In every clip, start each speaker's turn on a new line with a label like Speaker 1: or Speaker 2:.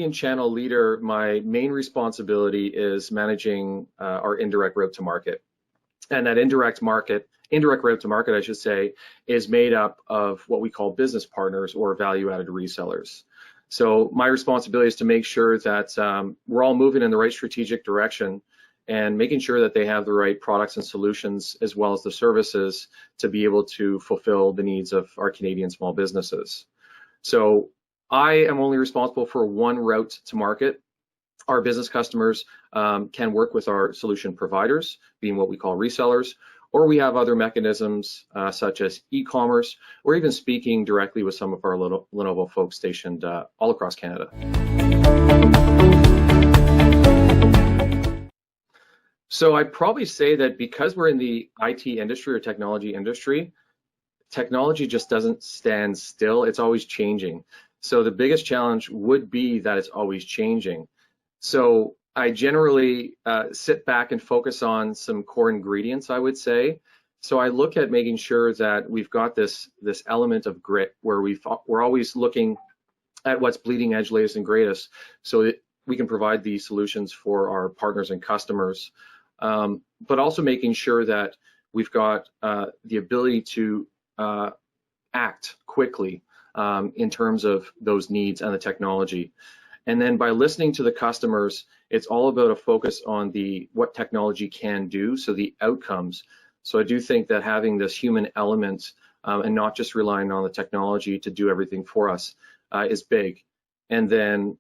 Speaker 1: Canadian channel leader, my main responsibility is managing our indirect route to market. And that indirect route to market, I should say, is made up of what we call business partners or value-added resellers. So my responsibility is to make sure that we're all moving in the right strategic direction and making sure that they have the right products and solutions as well as the services to be able to fulfill the needs of our Canadian small businesses. So I am only responsible for one route to market. Our business customers can work with our solution providers, being what we call resellers, or we have other mechanisms such as e-commerce, or even speaking directly with some of our Lenovo folks stationed all across Canada. So I'd probably say that because we're in the IT industry or technology industry, technology just doesn't stand still. It's always changing. So the biggest challenge would be that it's always changing. So I generally sit back and focus on some core ingredients, I would say. So I look at making sure that we've got this element of grit where we're always looking at what's bleeding edge, latest and greatest, so that we can provide these solutions for our partners and customers. But also making sure that we've got the ability to act quickly in terms of those needs and the technology. And then by listening to the customers, it's all about a focus on what technology can do, so the outcomes. So I do think that having this human element and not just relying on the technology to do everything for us is big. And then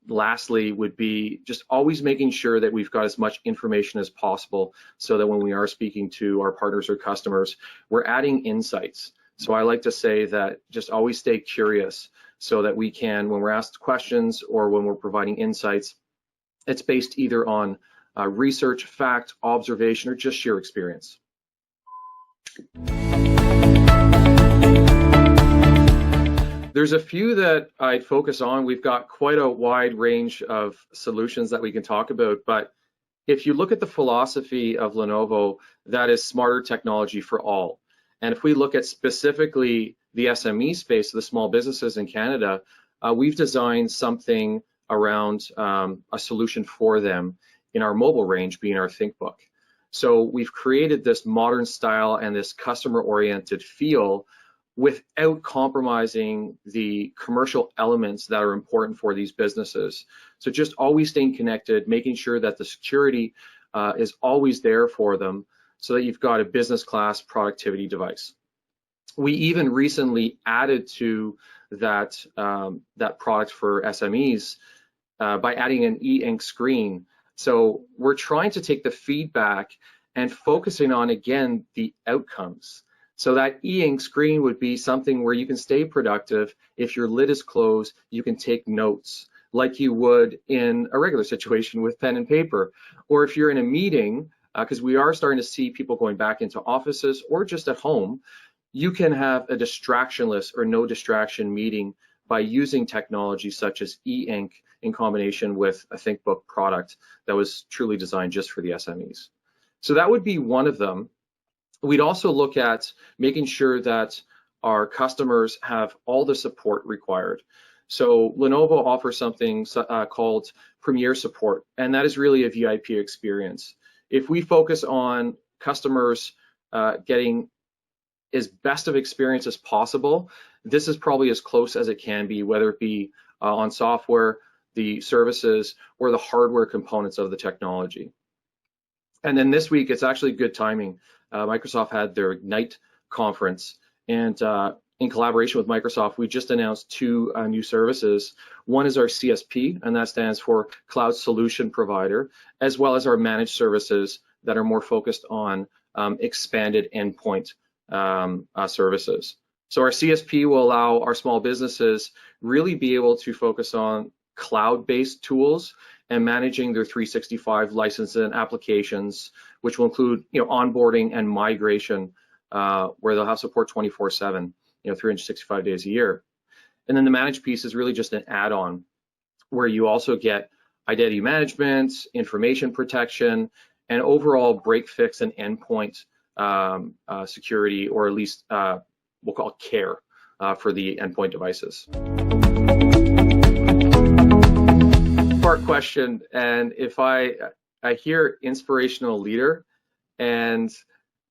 Speaker 1: lastly would be just always making sure that we've got as much information as possible so that when we are speaking to our partners or customers, we're adding insights. So I like to say that just always stay curious so that we can, when we're asked questions or when we're providing insights, it's based either on research, fact, observation, or just sheer experience. There's a few that I'd focus on. We've got quite a wide range of solutions that we can talk about, but if you look at the philosophy of Lenovo, that is smarter technology for all. And if we look at specifically the SME space, the small businesses in Canada, we've designed something around a solution for them in our mobile range, being our ThinkBook. So we've created this modern style and this customer-oriented feel without compromising the commercial elements that are important for these businesses. So just always staying connected, making sure that the security is always there for them so that you've got a business class productivity device. We even recently added to that, that product for SMEs by adding an e-ink screen. So we're trying to take the feedback and focusing on, again, the outcomes. So that e-ink screen would be something where you can stay productive. If your lid is closed, you can take notes like you would in a regular situation with pen and paper. Or if you're in a meeting, because we are starting to see people going back into offices or just at home, you can have a distractionless or no distraction meeting by using technology such as e-ink in combination with a ThinkBook product that was truly designed just for the SMEs. So that would be one of them. We'd also look at making sure that our customers have all the support required. So Lenovo offers something called Premier Support, and that is really a VIP experience. If we focus on customers getting as best of experience as possible, this is probably as close as it can be, whether it be on software, the services, or the hardware components of the technology. And then this week, it's actually good timing. Microsoft had their Ignite conference, and in collaboration with Microsoft, we just announced two new services. One is our CSP, and that stands for Cloud Solution Provider, as well as our managed services that are more focused on expanded endpoint services. So our CSP will allow our small businesses really be able to focus on cloud-based tools and managing their 365 licenses and applications, which will include, onboarding and migration, where they'll have support 24/7, 365 days a year. And then the managed piece is really just an add-on, where you also get identity management, information protection, and overall break, fix, and endpoint security, or at least we'll call it care for the endpoint devices. multi-part question, and if I hear inspirational leader, and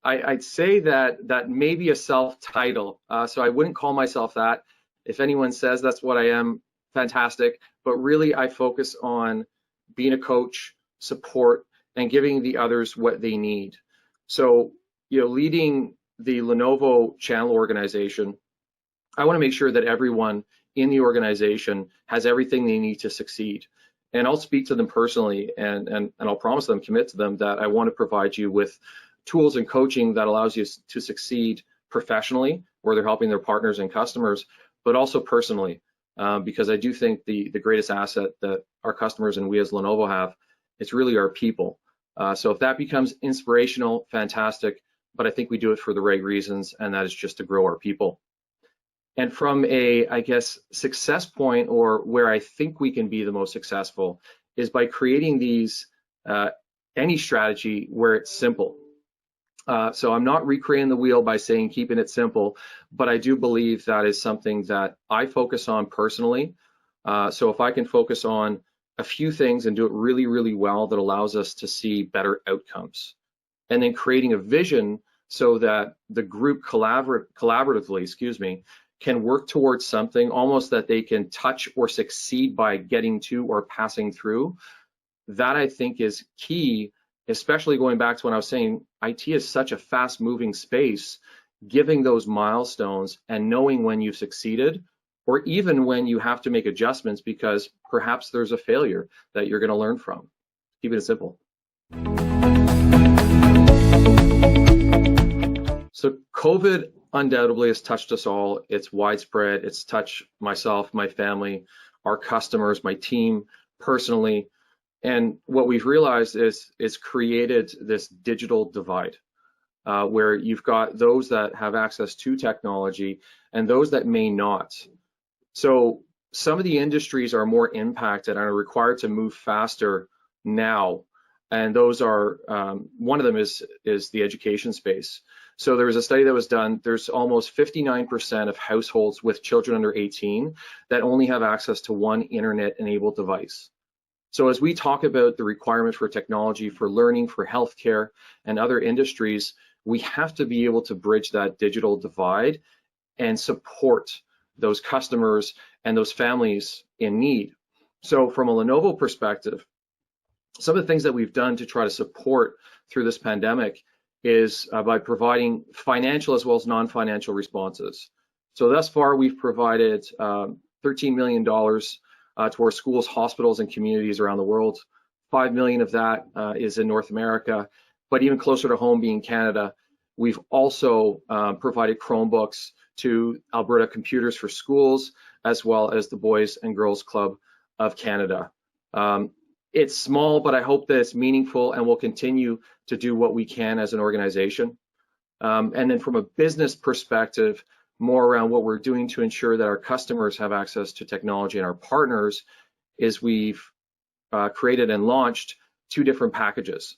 Speaker 1: I'd say that may be a self-title. So I wouldn't call myself that. If anyone says that's what I am, fantastic. But really, I focus on being a coach, support, and giving the others what they need. So, leading the Lenovo channel organization, I want to make sure that everyone in the organization has everything they need to succeed. And I'll speak to them personally, and I'll promise them, commit to them, that I want to provide you with tools and coaching that allows you to succeed professionally, where they're helping their partners and customers, but also personally, because I do think the greatest asset that our customers and we as Lenovo have, it's really our people. So if that becomes inspirational, fantastic, but I think we do it for the right reasons, and that is just to grow our people. And from a, I guess, success point, or where I think we can be the most successful, is by creating these, any strategy where it's simple. So I'm not recreating the wheel by saying keeping it simple, but I do believe that is something that I focus on personally. So if I can focus on a few things and do it really, really well, that allows us to see better outcomes. And then creating a vision so that the group collaboratively, can work towards something almost that they can touch or succeed by getting to or passing through. That I think is key, especially going back to when I was saying IT is such a fast moving space. Giving those milestones and knowing when you've succeeded, or even when you have to make adjustments because perhaps there's a failure that you're going to learn from. Keep it simple. So COVID undoubtedly has touched us all. It's widespread. It's touched myself, my family, our customers, my team personally. And what we've realized is it's created this digital divide, where you've got those that have access to technology and those that may not. So some of the industries are more impacted and are required to move faster now. And those are, one of them is the education space. So there was a study that was done. There's almost 59% of households with children under 18 that only have access to one internet-enabled device. So as we talk about the requirement for technology, for learning, for healthcare, and other industries, we have to be able to bridge that digital divide and support those customers and those families in need. So from a Lenovo perspective, some of the things that we've done to try to support through this pandemic is by providing financial as well as non-financial responses. So thus far, we've provided $13 million to our schools, hospitals, and communities around the world. $5 million of that is in North America, but even closer to home being Canada, we've also provided Chromebooks to Alberta Computers for Schools, as well as the Boys and Girls Club of Canada. It's small, but I hope that it's meaningful, and we'll continue to do what we can as an organization. And then from a business perspective, more around what we're doing to ensure that our customers have access to technology and our partners, is we've created and launched two different packages.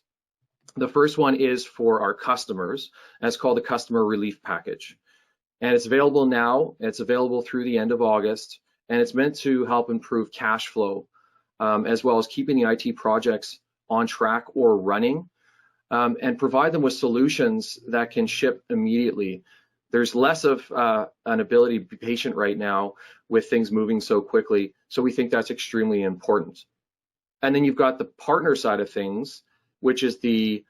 Speaker 1: The first one is for our customers, and it's called the Customer Relief Package. And it's available now, it's available through the end of August, and it's meant to help improve cash flow, as well as keeping the IT projects on track or running, and provide them with solutions that can ship immediately. There's less of an ability to be patient right now with things moving so quickly, so we think that's extremely important. And then you've got the partner side of things, which is the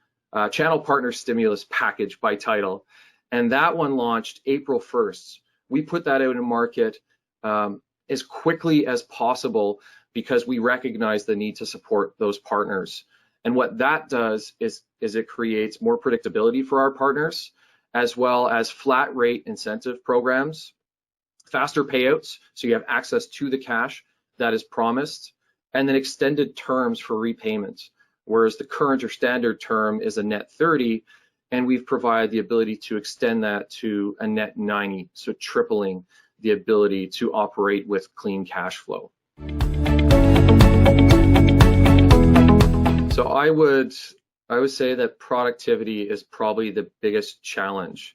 Speaker 1: Channel Partner Stimulus Package by title, and that one launched April 1st. We put that out in market as quickly as possible because we recognize the need to support those partners. And what that does is it creates more predictability for our partners, as well as flat rate incentive programs, faster payouts, so you have access to the cash that is promised, and then extended terms for repayment, whereas the current or standard term is a net 30, and we've provided the ability to extend that to a net 90, so tripling the ability to operate with clean cash flow. So I would say that productivity is probably the biggest challenge.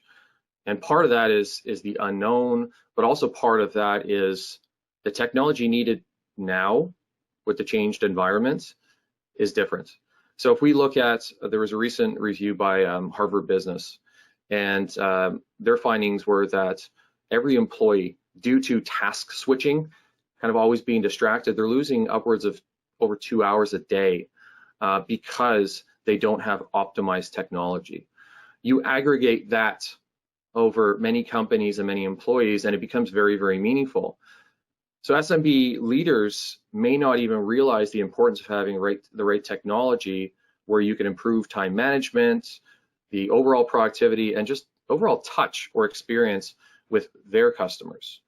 Speaker 1: And part of that is the unknown, but also part of that is the technology needed now with the changed environment is different. So if we look at, there was a recent review by Harvard Business, and their findings were that every employee, due to task switching, kind of always being distracted, they're losing upwards of over 2 hours a day because they don't have optimized technology. You aggregate that over many companies and many employees, and it becomes very, very meaningful. So SMB leaders may not even realize the importance of having the right technology, where you can improve time management, the overall productivity, and just overall touch or experience with their customers.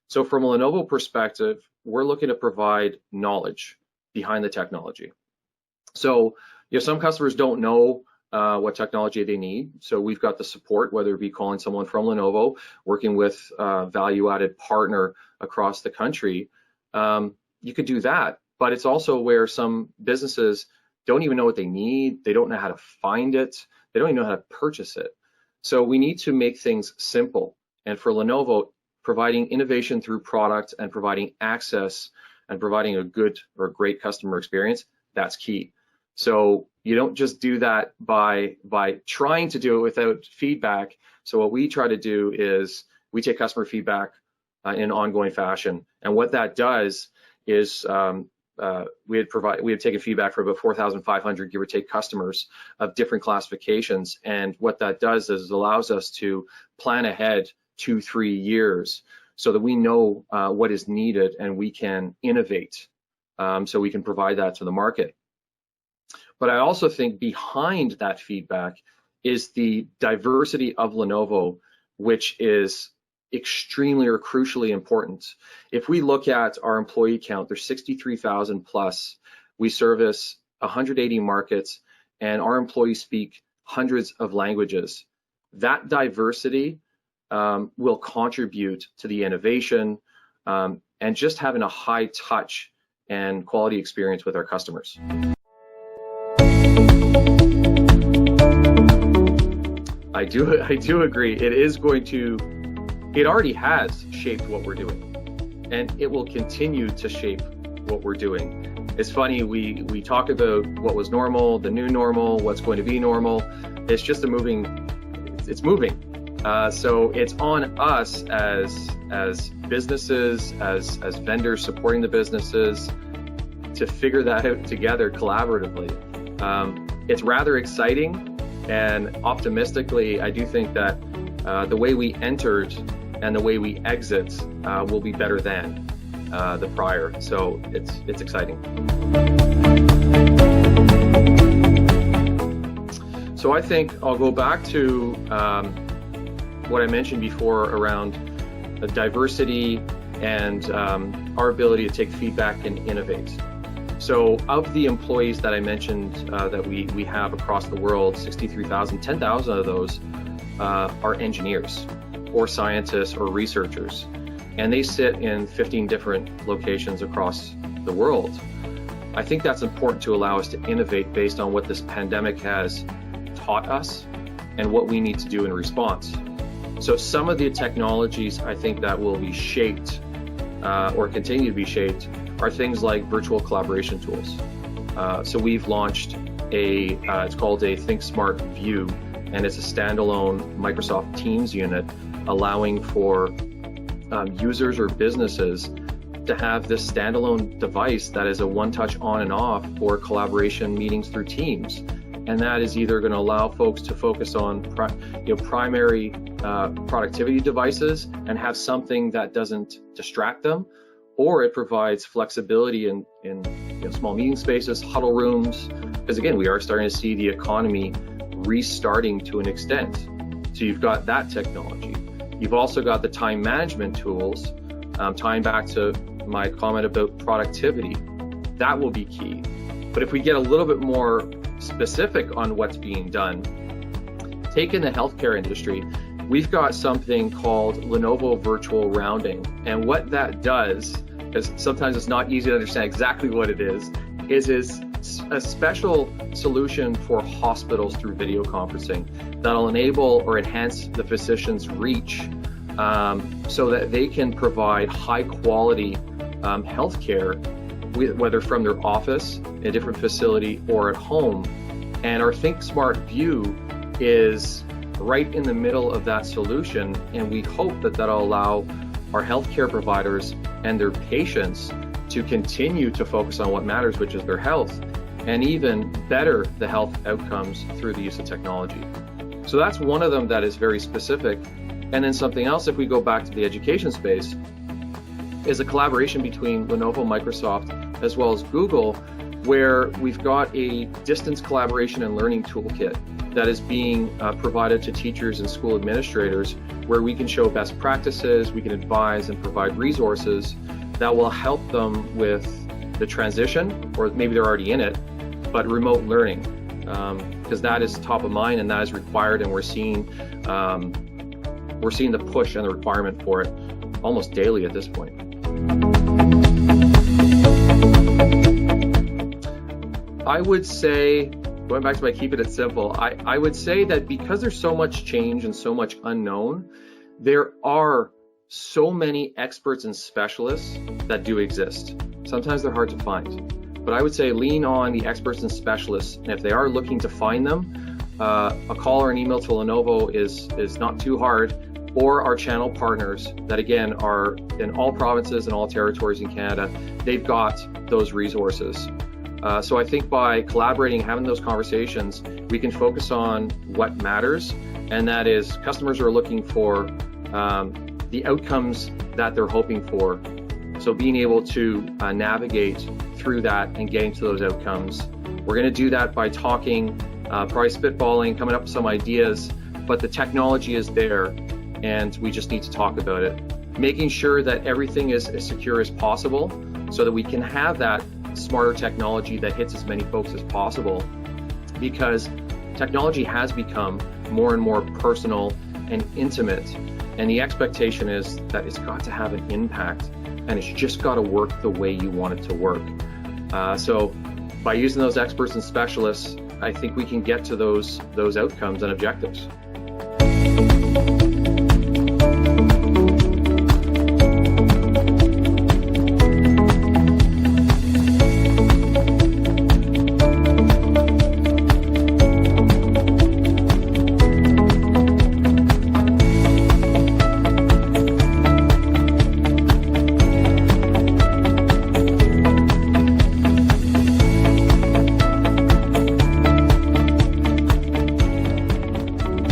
Speaker 1: So from a Lenovo perspective, we're looking to provide knowledge behind the technology. So some customers don't know what technology they need. So we've got the support, whether it be calling someone from Lenovo, working with a value-added partner across the country. You could do that, but it's also where some businesses don't even know what they need. They don't know how to find it. They don't even know how to purchase it. So we need to make things simple. And for Lenovo, providing innovation through product and providing access and providing a good or great customer experience, that's key. So you don't just do that by trying to do it without feedback. So what we try to do is we take customer feedback in an ongoing fashion. And what that does is we had taken feedback from about 4,500 give or take customers of different classifications. And what that does is it allows us to plan ahead 2-3 years so that we know what is needed and we can innovate so we can provide that to the market. But I also think behind that feedback is the diversity of Lenovo, which is extremely or crucially important. If we look at our employee count, there's 63,000 plus. We service 180 markets, and our employees speak hundreds of languages. That diversity will contribute to the innovation and just having a high touch and quality experience with our customers. I do agree. It already has shaped what we're doing, and it will continue to shape what we're doing. It's funny, we talk about what was normal, the new normal, what's going to be normal. It's just it's moving. So it's on us as businesses, as vendors supporting the businesses, to figure that out together collaboratively. It's rather exciting, and optimistically, I do think that the way we entered and the way we exit will be better than the prior. So it's exciting. So I think I'll go back to what I mentioned before around diversity and our ability to take feedback and innovate. So of the employees that I mentioned that we have across the world, 63,000, 10,000 of those are engineers or scientists or researchers, and they sit in 15 different locations across the world. I think that's important to allow us to innovate based on what this pandemic has taught us and what we need to do in response. So some of the technologies I think that will be shaped or continue to be shaped are things like virtual collaboration tools. So we've launched it's called a Think Smart View, and it's a standalone Microsoft Teams unit allowing for users or businesses to have this standalone device that is a one-touch on and off for collaboration meetings through Teams. And that is either going to allow folks to focus on primary productivity devices and have something that doesn't distract them, or it provides flexibility in small meeting spaces, huddle rooms, because again, we are starting to see the economy restarting to an extent. So you've got that technology. You've also got the time management tools, tying back to my comment about productivity. That will be key. But if we get a little bit more specific on what's being done, take in the healthcare industry, we've got something called Lenovo Virtual Rounding. And what that does, because sometimes it's not easy to understand exactly what it is a special solution for hospitals through video conferencing that'll enable or enhance the physician's reach so that they can provide high quality healthcare whether from their office, a different facility, or at home. And our Think Smart view is right in the middle of that solution, and we hope that that'll allow our healthcare providers and their patients to continue to focus on what matters, which is their health, and even better the health outcomes through the use of technology. So that's one of them that is very specific. And then something else, if we go back to the education space, is a collaboration between Lenovo, Microsoft, as well as Google, where we've got a distance collaboration and learning toolkit that is being provided to teachers and school administrators, where we can show best practices, we can advise and provide resources that will help them with the transition, or maybe they're already in it, but remote learning, because that is top of mind and that is required, and we're seeing the push and the requirement for it almost daily at this point. I would say, going back to my keep it simple, I would say that because there's so much change and so much unknown, there are so many experts and specialists that do exist. Sometimes they're hard to find, but I would say lean on the experts and specialists, and if they are looking to find them, a call or an email to Lenovo is not too hard, or our channel partners that again are in all provinces and all territories in Canada. They've got those resources. So I think by collaborating, having those conversations, we can focus on what matters, and that is customers are looking for the outcomes that they're hoping for. So being able to navigate through that and getting to those outcomes. We're going to do that by talking, probably spitballing, coming up with some ideas, but the technology is there and we just need to talk about it. Making sure that everything is as secure as possible so that we can have that smarter technology that hits as many folks as possible, because technology has become more and more personal and intimate, and the expectation is that it's got to have an impact and it's just got to work the way you want it to work. So by using those experts and specialists, I think we can get to those outcomes and objectives.